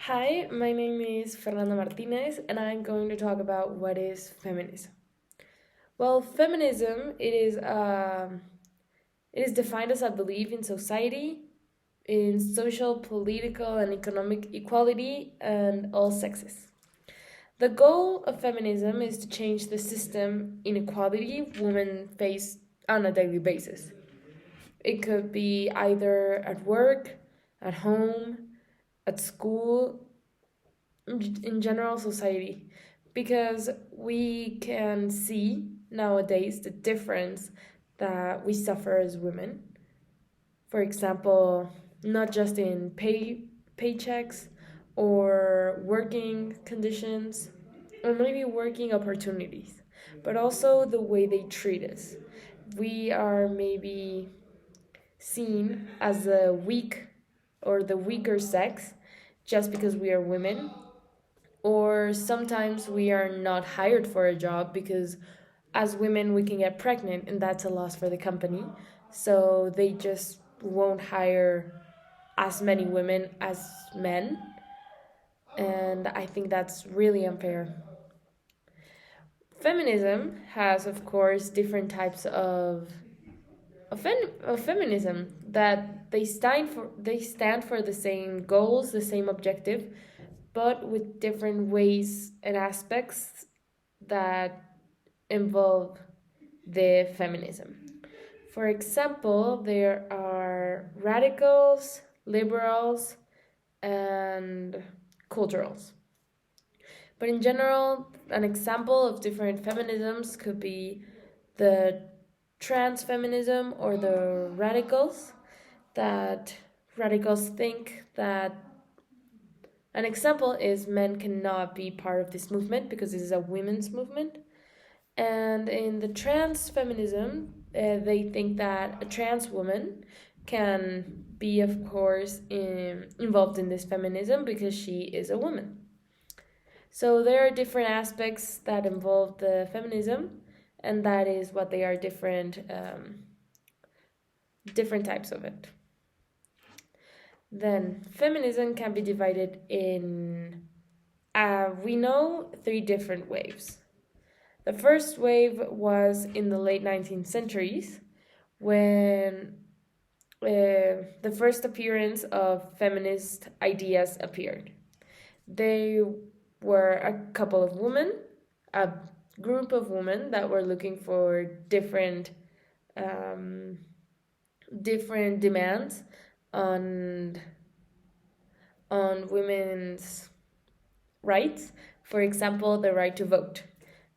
Hi, my name is Fernanda Martinez, and I'm going to talk about what is feminism. Well, feminism it is defined as a belief in society, in social, political, and economic equality, and all sexes. The goal of feminism is to change the system inequality women face on a daily basis. It could be either at work, at home, at school, in general society, because we can see nowadays the difference that we suffer as women. For example, not just in paychecks or working conditions or maybe working opportunities, but also the way they treat us. We are maybe seen as the weak or the weaker sex just because we are women, or sometimes we are not hired for a job because as women we can get pregnant and that's a loss for the company, so they just won't hire as many women as men, and I think that's really unfair. Feminism has of course different types of feminism that they stand for the same goals, the same objective, but with different ways and aspects that involve the feminism. For example, there are radicals, liberals, and culturals. But in general, an example of different feminisms could be the trans feminism or the radicals, that radicals think that an example is men cannot be part of this movement because this is a women's movement. And in the trans feminism, they think that a trans woman can be, of course, involved in this feminism because she is a woman. So there are different aspects that involve the feminism, and that is what they are different types of it. Then feminism can be divided in we know three different waves. The first wave was in the late 19th centuries when the first appearance of feminist ideas appeared. They were a couple of women, a group of women that were looking for um, different demands on women's rights. For example, the right to vote.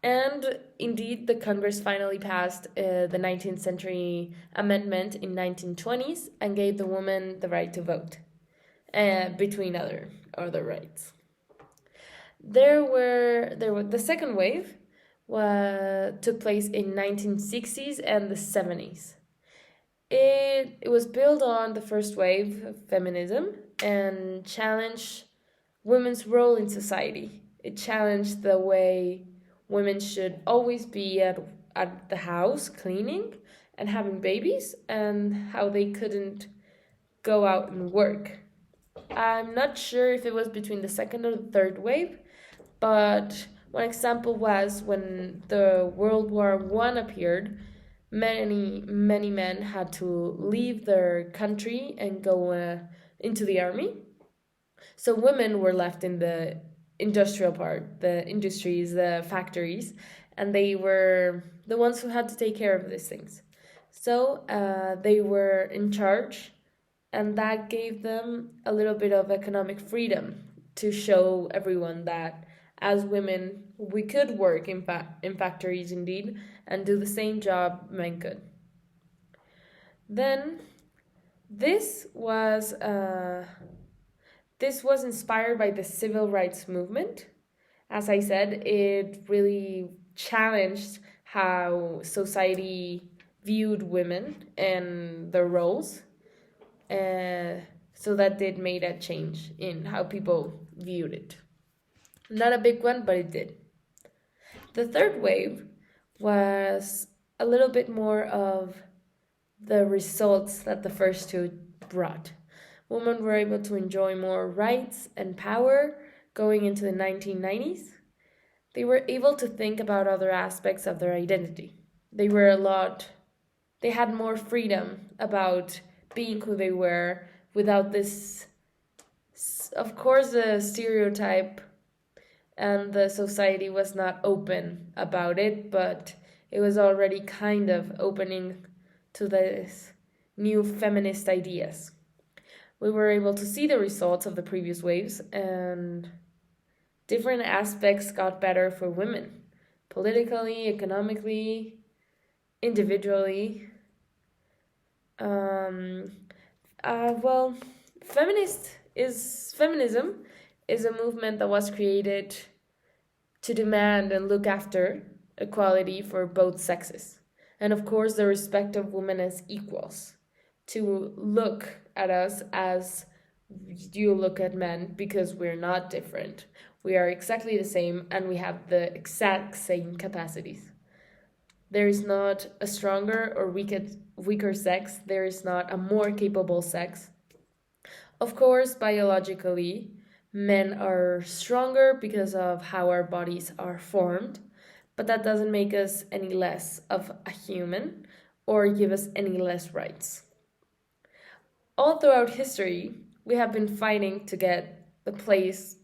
And indeed, the Congress finally passed the 19th century amendment in 1920s and gave the woman the right to vote, between other rights. There were the second wave took place in 1960s and the 70s. It was built on the first wave of feminism and challenged women's role in society. It challenged the way women should always be at the house cleaning and having babies, and how they couldn't go out and work. I'm not sure if it was between the second or the third wave, but one example was when the World War I appeared, many men had to leave their country and go into the army. So women were left in the industrial part, the industries, the factories, and they were the ones who had to take care of these things. So they were in charge, and that gave them a little bit of economic freedom to show everyone that as women we could work in factories indeed and do the same job men could. Then this was uh, this was inspired by the civil rights movement. As I said, it really challenged how society viewed women and their roles. So that did made a change in how people viewed it. Not a big one, but it did. The third wave was a little bit more of the results that the first two brought. Women were able to enjoy more rights and power going into the 1990s. They were able to think about other aspects of their identity. They were a lot, they had more freedom about being who they were without this, of course, the stereotype and the society was not open about it, but it was already kind of opening to this new feminist ideas. We were able to see the results of the previous waves, and different aspects got better for women politically, economically, individually. Um, well, feminism is a movement that was created to demand and look after equality for both sexes. And of course, the respect of women as equals, to look at us as you look at men because we're not different. We are exactly the same and we have the exact same capacities. There is not a stronger or weaker sex, there is not a more capable sex. Of course, biologically, men are stronger because of how our bodies are formed, but that doesn't make us any less of a human or give us any less rights. All throughout history, we have been fighting to get the place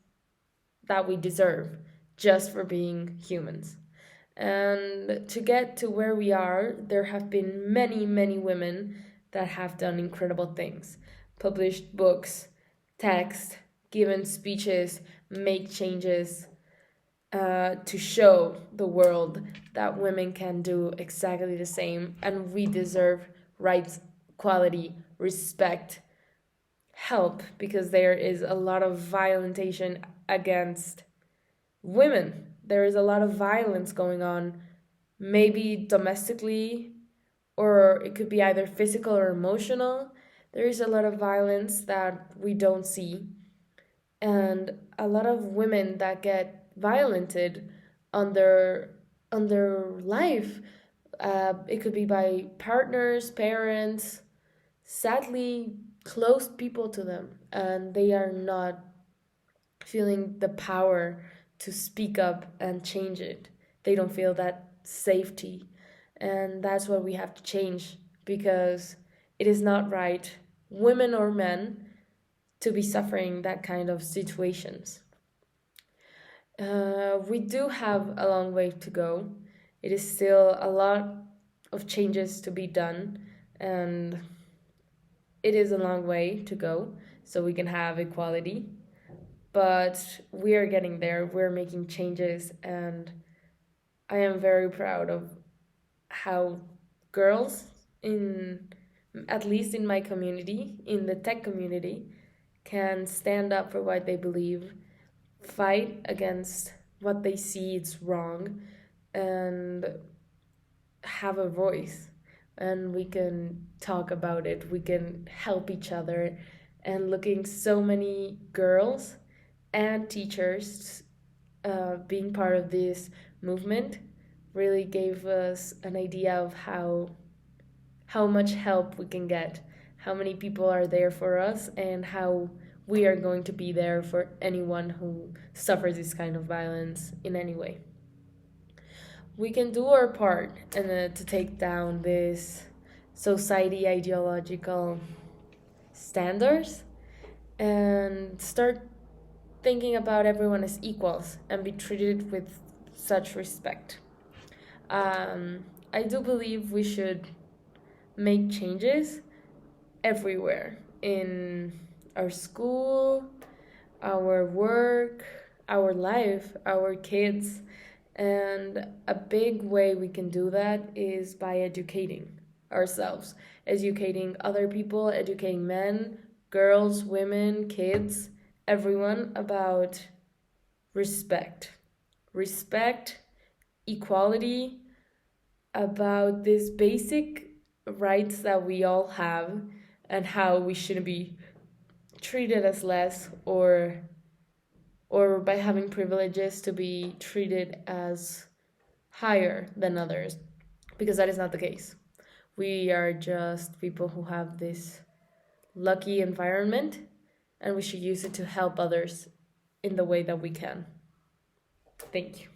that we deserve just for being humans. And to get to where we are, there have been many, many women that have done incredible things, published books, text, given speeches, make changes to show the world that women can do exactly the same and we deserve rights, equality, respect, help, because there is a lot of violentation against women. There is a lot of violence going on, maybe domestically, or it could be either physical or emotional. There is a lot of violence that we don't see, and a lot of women that get violented on their life. It could be by partners, parents, sadly close people to them, and they are not feeling the power to speak up and change it. They don't feel that safety. And that's what we have to change because it is not right, women or men, to be suffering that kind of situations. We do have a long way to go. It is still a lot of changes to be done, and it is a long way to go so we can have equality. But we are getting there, we're making changes, and I am very proud of how girls in at least in my community, in the tech community, can stand up for what they believe, fight against what they see it's wrong, and have a voice. And we can talk about it, we can help each other. And looking so many girls and teachers being part of this movement really gave us an idea of how much help we can get, how many people are there for us, and how we are going to be there for anyone who suffers this kind of violence in any way. We can do our part to take down this society ideological standards and start thinking about everyone as equals and be treated with such respect. I do believe we should make changes everywhere in our school, our work, our life, our kids. And a big way we can do that is by educating ourselves, educating other people, educating men, girls, women, kids, everyone about respect. Respect, equality, about these basic rights that we all have and how we shouldn't be treated as less or by having privileges to be treated as higher than others, because that is not the case. We are just people who have this lucky environment, and we should use it to help others in the way that we can. Thank you.